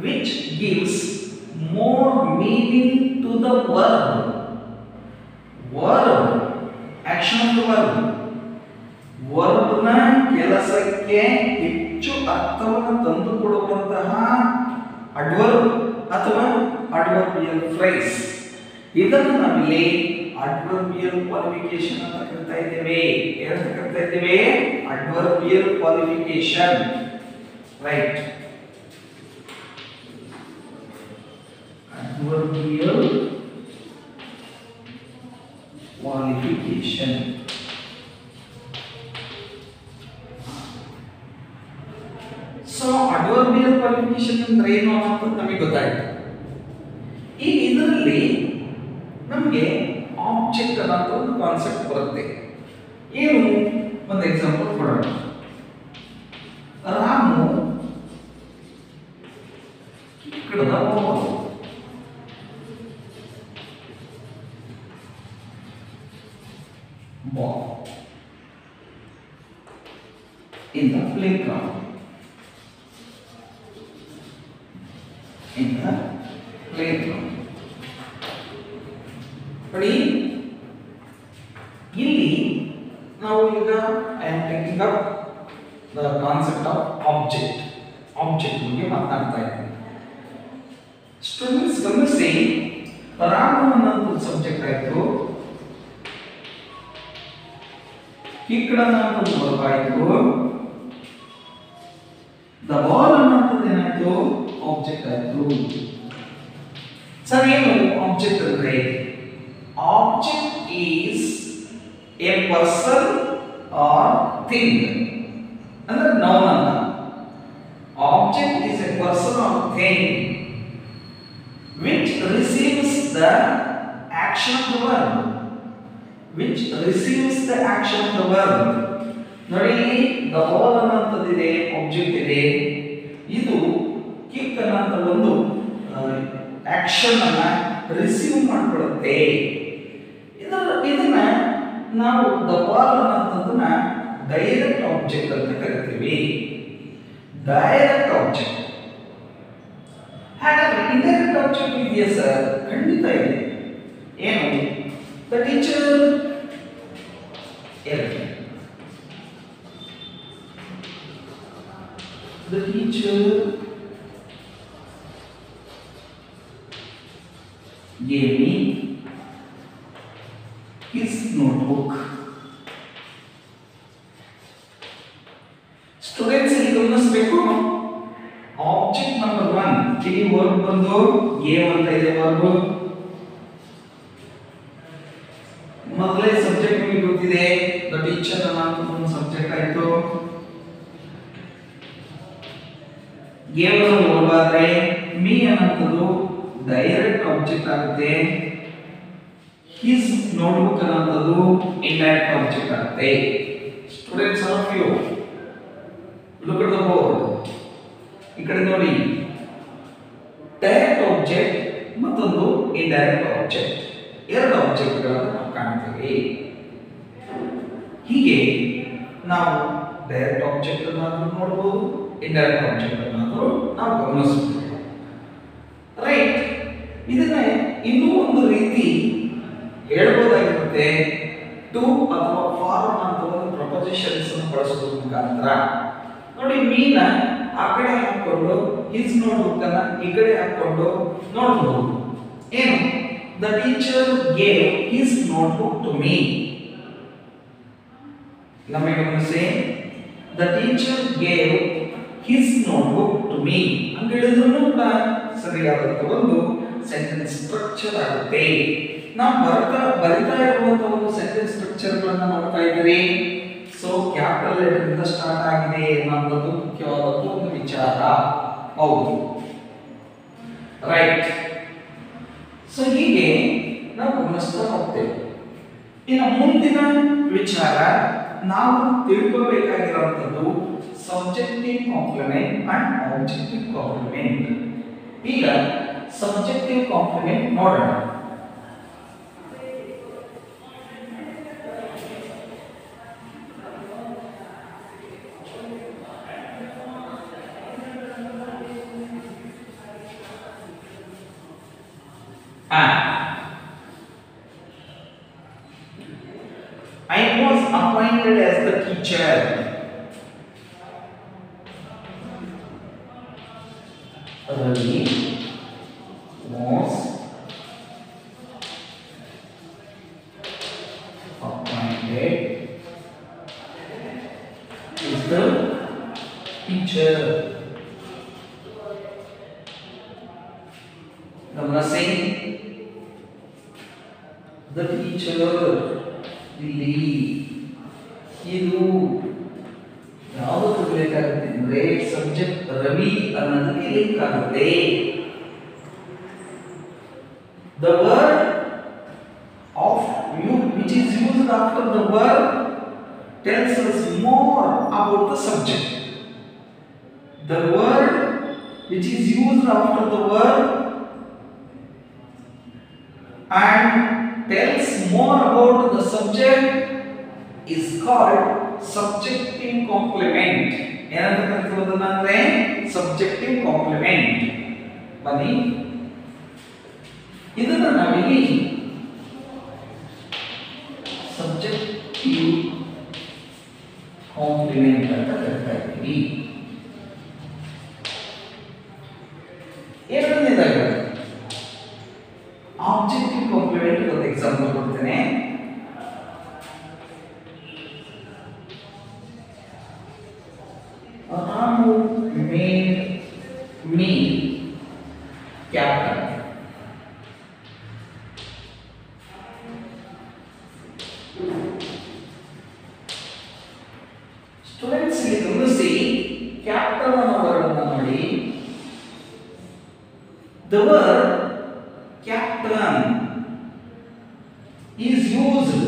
which gives more meaning to the verb. Verb, action of the verb. Verb ನ ಕೆಲಸಕ್ಕೆ ಹೆಚ್ಚು ಅರ್ಥವನ್ನು ತಂದುಕೊಡುವಂತಹ ಅಡ್ವರ್ಬ್ ಅಥವಾ ಅಡ್ವರ್ಬಿಯಲ್ ಫ್ರೇಸ್. ಇದನ್ನು ನಾವಿಲ್ಲಿ ಅಡ್ವರ್ಬಿಯಲ್ ಕ್ವಾಲಿಫಿಕೇಶನ್ ಅಂತ ಕರಿತಾ ಇದ್ದೇವೆ. ಏನಂತ ಕರಿತಾ ಇದ್ದೇವೆ? Adverbial qualification. Right. adverbial qualification. So adverbial qualification ಅಂದ್ರೆ ಏನು ಅಂತ ನಮಗೆ ಗೊತ್ತಾಯ್ತು. ಈಗ ಇದರಲ್ಲಿ ನಮಗೆ ಆಬ್ಜೆಕ್ಟ್ ಅನ್ನೋ ಒಂದು ಕಾನ್ಸೆಪ್ಟ್ ಬರುತ್ತೆ. ಏನು? ಒಂದು ಎಕ್ಸಾಂಪಲ್ ಕೊಡೋಣ. ರಾಮು ಕಿಕ್ಕಡದ ಹೋಗೋದು. in the playground. In the playground. ನೋಡಿ ಇಲ್ಲಿ ನಾವು ಈಗ I am taking up the concept of object. Object ಬಗ್ಗೆ ಮಾತನಾಡ್ತಾ ಇದ್ದೀನಿ. ಸ್ಟೂಡೆಂಟ್ಸ್ ಗಮನಿಸಿ, ರಾಮ ಅನ್ನೋದು ಸಬ್ಜೆಕ್ಟ್ ಆಯ್ತು, ಕಿಕ್ಕಡ ಅನ್ನೋದು ವರ್ಬ್ ಆಯ್ತು, ದ ಬಾಲ್ ಅನ್ನೋದು ಏನಾಯ್ತು ಆಬ್ಜೆಕ್ಟ್ ಆಯ್ತು. ಸರ್ ಏನು ಆಬ್ಜೆಕ್ಟ್ ಅಂದ್ರೆ? Object is A person or thing ಅಂದ್ರೆ ನೌನ್ ಅಂತ. Object is A person or thing which receives the action of the verb. Which receives the action of the verb. ನೋಡಿ the ball ಅನ್ನುವಂಥದ್ದಿದೆ, object ಇದೆ, ಇದು kick ಅನ್ನುವಂಥ ಒಂದು action ಅನ್ನ receive ಮಾಡ್ಕೊಳ್ಳುತ್ತೆ. ಇದನ್ನ ನಾವು ದ ಬಾಲ್ ಅನ್ನುವಂಥದ್ದನ್ನ ಡೈರೆಕ್ಟ್ ಆಬ್ಜೆಕ್ಟ್ ಅಂತ ಕರಿತೀವಿ. Direct object. ಹಾಗಾದ್ರೆ ಇಂಡೈರೆಕ್ಟ್ ಆಬ್ಜೆಕ್ಟ್ ಇದೆಯಾ ಸರ್? ಖಂಡಿತ ಇದೆ. ಏನು? The teacher the teacher gave me his notebook. Students ಇಲ್ಲಿ ಗಮನಿಸಬೇಕು, ಆಬ್ಜೆಕ್ಟ್ ನಂಬರ್ 1 ಇಲ್ಲಿ ವರ್ಬ್ ಬಂದು ಗೇವ್ ಅಂತ ಇದೆ ವರ್ಬ್. ಮೊದಲೇ ಸಬ್ಜೆಕ್ಟ್ ನಿಮಗೆ ಗೊತ್ತಿದೆ, ದ ಟೀಚರ್ ಅನ್ನೋ ಒಂದು ಸಬ್ಜೆಕ್ಟ್ ಆಯ್ತು. ಗೇವ್ ಅನ್ನೋದು ವರ್ಬ್ ಆದ್ರೆ ಮೀ ಅನ್ನೋದು ಡೈರೆಕ್ಟ್ ಆಬ್ಜೆಕ್ಟ್ ಆಗುತ್ತೆ. ಹಿಸ್ ನೋಟ್ಬುಕ್ ಅನ್ನೋದು ಇಂಡೈರೆಕ್ಟ್ ಆಬ್ಜೆಕ್ಟ್ ಆಗುತ್ತೆ. Students of you look at the board. ಈ ಕಡೆ ನೋಡಿ, ಡೈರೆಕ್ಟ್ ಆಬ್ಜೆಕ್ಟ್ ಮತ್ತೊಂದು ಇಂಡೈರೆಕ್ಟ್ ಆಬ್ಜೆಕ್ಟ್, ಎರಡು ಆಬ್ಜೆಕ್ಟ್ಗಳನ್ನು ನಾವು ಕಾಣ್ತೀವಿ. ಹೀಗೆ ನಾವು ಡೈರೆಕ್ಟ್ ಆಬ್ಜೆಕ್ಟ್ ಅನ್ನು ನೋಡಬಹುದು, ಇಂಡೈರೆಕ್ಟ್ ಆಬ್ಜೆಕ್ಟ್ ಅನ್ನು ನಾವು ಗಮನಿಸಬಹುದು. ರೈಟ್. ಇದನ್ನ ಇನ್ನೂ ಒಂದು ರೀತಿ ಹೇಳ್ಬೋದಾಗಿರುತ್ತೆ. ಟು ಅಥವಾ ಫಾರ್ ಅಂತ ಒಂದು ಪ್ರಪೋಸಿಷನ್ಸ್ ಅನ್ನು ಬಳಸೋದ್ರ ಮುಖಾಂತರ. ನೋಡಿ, ಮೀನ ಆ ಕಡೆ ಹಾಕೊಂಡು ಹಿಸ್ ನೋಟ್ಬುಕ್ ಅನ್ನ ಈ ಕಡೆ ಹಾಕೊಂಡು ನೋಡಬಹುದು. ಏನು? The teacher gave his notebook to me. ನಮಗೆ ಗಮನಿಸಿ, the teacher gave his notebook to me ಅಂತ ಹೇಳಿದ್ರು ಕೂಡ ಸರಿಯಾದಂತ ಒಂದು ಸೆಂಟೆನ್ಸ್ ಸ್ಟ್ರಕ್ಚರ್ ಆಗುತ್ತೆ. ನಾವು ಬರಿತಾ ಇರುವಂತಹ ಒಂದು ಸೆಂಟೆನ್ಸ್ ಸ್ಟ್ರಕ್ಚರ್ ಗಳನ್ನ ನೋಡ್ತಾ ಇದ್ದೀರಿ. ಸೊ ಕ್ಯಾಪಿಟಲ್ ಲೆಟರ್ ಇಂದ ಸ್ಟಾರ್ಟ್ ಆಗಿದೆ ಅನ್ನೋದು ಮುಖ್ಯವಾದ ಒಂದು ವಿಚಾರ. ಹೌದು, ರೈಟ್. ಸೊ ಹೀಗೆ ನಾವು ಗಮನಿಸ್ತಾ ಹೋಗ್ತೇವೆ. ಇನ್ನು ಮುಂದಿನ ವಿಚಾರ ನಾವು ತಿಳ್ಕೋಬೇಕಾಗಿರುವಂತದ್ದು subjective complement and objective complement. ಈಗ ಸಬ್ಜೆಕ್ಟಿವ್ ಕಾಂಪ್ಲಿಮೆಂಟ್ ನೋಡೋಣ. I was appointed as the teacher. Ravi was appointed as the teacher. Namaste. The teacher. ಇಲ್ಲಿ ಇದು ಯಾವುದು ಬೇಕಾಗುತ್ತೆ ಅಂದ್ರೆ ಸಬ್ಜೆಕ್ಟ್ ರವಿ ಅನ್ನೋದಕ್ಕೆ ಲಿಂಕ್ ಆಗುತ್ತೆ. The word of you which is used after the verb tells us more about the subject. The word which is used after the verb and tells more about the subject is called subjective complement. ಏನಂತ ಕರಿತೀವಿ ಅಂದ್ರೆ subjective compliment. ಬನ್ನಿ ಇದನ್ನ ನಾವಿಲ್ಲಿ subjective compliment ಅಂತ ಕರಿತಾ ಇದ್ದೀವಿ. ಎರಡನೇದಾಗಿ ಆಬ್ಜೆಕ್ಟಿವ್ ಕಾಂಪ್ಲಿಮೆಂಟ್ ಒಂದು ಎಕ್ಸಾಂಪಲ್ ಕೊಡ್ತೇನೆ. Ramu made me captain. Students, ಇಲ್ಲಿ ಗಮನಿಸಿ ಕ್ಯಾಪ್ಟನ್ ಅನ್ನೋ ವರ್ಡ್ ನೋಡಿ. The word captain is used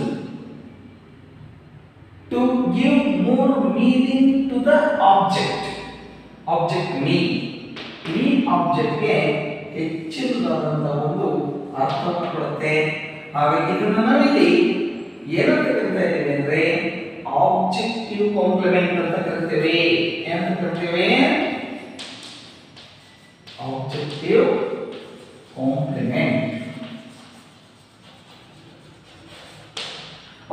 to give more meaning to the object. Object mean object ಗೆ ಹೆಚ್ಚಿನದಾದಂತಹ ಒಂದು ಅರ್ಥವನ್ನು ಕೊಡುತ್ತೆ. ಹಾಗಾಗಿ ಇದನ್ನು ನಾವಿಲ್ಲಿ ಏನಂತ ಕರಿತಾ ಇದ್ದೇವೆ ಅಂದ್ರೆ ಆಬ್ಜೆಕ್ಟಿವ್ ಕಾಂಪ್ಲಿಮೆಂಟ್ ಅಂತ ಕರಿತೇವೆ. ಏನಂತ ಕರಿತೇವೆ? Objective compliment.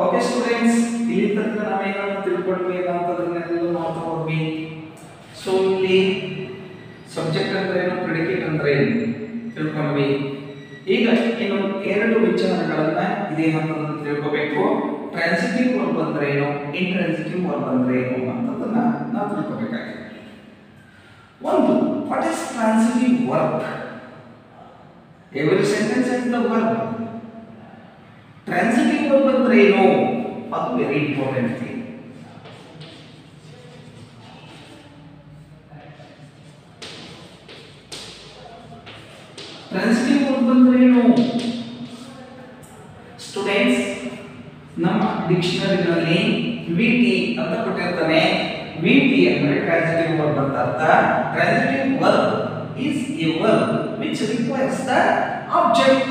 ಓಕೆ ಸ್ಟೂಡೆಂಟ್ಸ್, ಇಲ್ಲಿ ತನಕ ನಾವೇನನ್ನು ತಿಳ್ಕೊಂಡ್ವಿ ಅಂತದನ್ನೆಲ್ಲ ನೋಡ್ತಾ ಹೋದ್ವಿ. ಸೊ ಇಲ್ಲಿ ಸಬ್ಜೆಕ್ಟ್ ಅಂದ್ರೆ ಏನು, ಪ್ರೆಡಿಕೇಟ್ ಅಂದ್ರೆ ಏನು ತಿಳ್ಕೊಂಡ್ವಿ. ಈಗ ಇನ್ನು ಎರಡು ವಿಚಾರಗಳನ್ನ ಇದೇ ಹಂತದಲ್ಲಿ ತಿಳ್ಕೋಬೇಕು. ಟ್ರಾನ್ಸಿಟಿವ್ ವರ್ಬ್ ಅಂದ್ರೆ ಏನು, ಇಂಟ್ರಾನ್ಸಿಟಿವ್ ವರ್ಬ್ ಅಂದ್ರೆ ಏನು ಅಂತದನ್ನ ನಾವು ತಿಳ್ಕೋಬೇಕಾಗಿದೆ. ಒಂದು, what is transitive verb? Every sentence is the verb. Transitive verb ಅಂದ್ರೆ ಏನು, ಅದು very important thing. Transitive verb ಅಂದ್ರೆ ಏನು ಸ್ಟೂಡೆಂಟ್ಸ್? ನಮ್ಮ ಡಿಕ್ಷನರಿನಲ್ಲಿ ವಿಟಿ ಅಂತ ಕೊಟ್ಟಿರ್ತಾನೆ. ವಿಟಿ ಅಂದ್ರೆ ಟ್ರಾನ್ಸಿಟಿವ್ ವರ್ಬ್ ಅಂತ ಅರ್ಥ. Transitive verb is a verb which requires the object.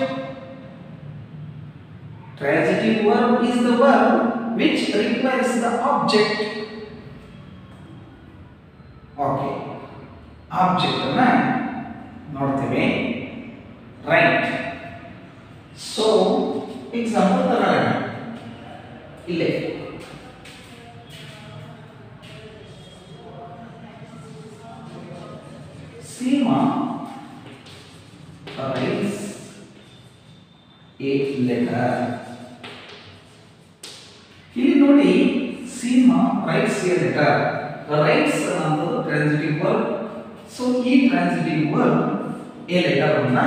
Transitive verb is the verb which requires the object. Okay, object ಅನ್ನ ನೋಡ್ತೇವೆ. Right. So example ತಗೊಳ್ಳೋಣ. ಇಲ್ಲೇ Seema writes a letter. ಇಲ್ಲಿ ನೋಡಿ, Seema writes a letter. writes ಅನ್ನೋದು transitive verb. So ಈ transitive verb a letter ಅನ್ನ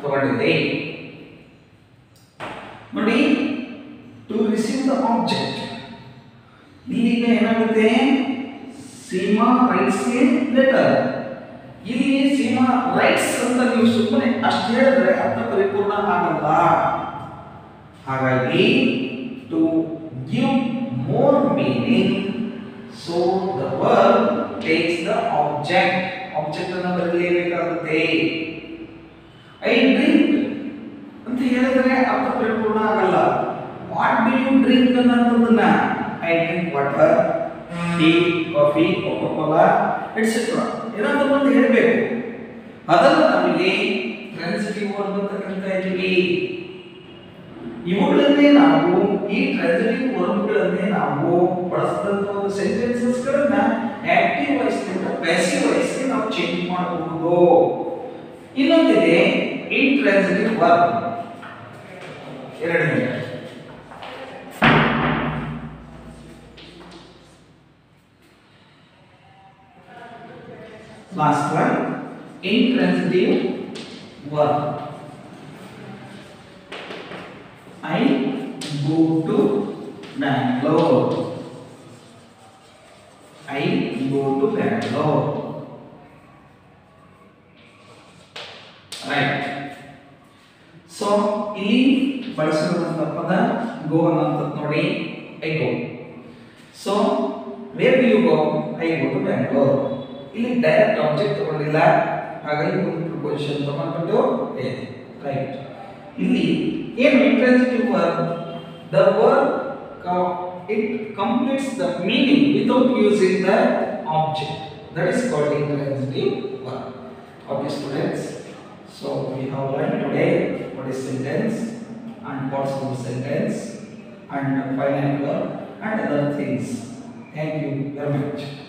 ತಗೊಂಡಿದೆ. ನೋಡಿ, ಟು ರಿಸೀವ್ ದ ಆಬ್ಜೆಕ್ಟ್. ಇಲ್ಲಿಗ ಏನಾಗುತ್ತೆ? Seema writes a letter. ಇಲ್ಲಿ ಸೀಮಾ ರೈಟ್ಸ್ ಅಂತ ನೀವು ಸುಮ್ಮನೆ ಅಷ್ಟು ಹೇಳಿದ್ರೆ ಅರ್ಥ ಪರಿಪೂರ್ಣ ಆಗಲ್ಲ. ಹಾಗಾಗಿ to give more meaning, so the verb takes the object. Object ಅನ್ನು ಬದಲೇಬೇಕಾಗುತ್ತೆ. ಐ ಡ್ರಿಂಕ್ ಅಂತ ಹೇಳಿದ್ರೆ ಅರ್ಥ ಪರಿಪೂರ್ಣ ಆಗಲ್ಲ. ವಾಟ್ ಡು ಯು ಡ್ರಿಂಕ್ ಅನ್ನೋದನ್ನ I drink water, tea, coffee, Coca Cola etcetera ಏನಾದರೂ ಒಂದು ಹೇಳಬೇಕು. ಅದನ್ನು ನಾವಿಲ್ಲಿ ಟ್ರಾನ್ಸಿಟಿವ್ ವರ್ಬ್ ಅಂತ ಕರೀತಾ ಇದ್ದೀವಿ. ಇವುಗಳನ್ನೇ ನಾವು, ಈ ಟ್ರಾನ್ಸಿಟಿವ್ ವರ್ಬ್ಗಳನ್ನೇ ನಾವು ಬಳಸಿದಂತ ಒಂದು ಸೆಂಟೆನ್ಸಸ್ ಗಳನ್ನ ಆಕ್ಟಿವ್ ವಾಯ್ಸ್ ನಿಂದ ಪ್ಯಾಸಿವ್ ವಾಯ್ಸ್ ಗೆ ನಾವು ಚೇಂಜ್ ಮಾಡಬಹುದು. ಇನ್ನೊಂದಿದೆ ಇಂಟ್ರಾನ್ಸಿಟಿವ್ ವರ್ಬ್. ಎರಡನೇ last one, intransitive verb. I go to Bangalore. I go to Bangalore. Right. So ಇಲ್ಲಿ ಬಳಸಿರುವಂತ ಪದ go ಅನ್ನೋದು ನೋಡಿ, I go. So where do you go? I go to Bangalore. ಇಲ್ಲಿ ಡೈರೆಕ್ಟ್ ಆಬ್ಜೆಕ್ಟ್ ತಗೊಂಡಿಲ್ಲ, ಹಾಗಾಗಿ ಒಂದು ಪ್ರಿಪೋಸಿಷನ್ ತಗೊಂಡ್ಬಿಟ್ಟು ರೈಟ್. ಇಲ್ಲಿ ಏನು intransitive verb? The verb it completes the meaning without using the object. That is called intransitive verb. Okay, students. So we have learned today what is sentence and parts of the sentence and finite verb and other things. Thank you very much.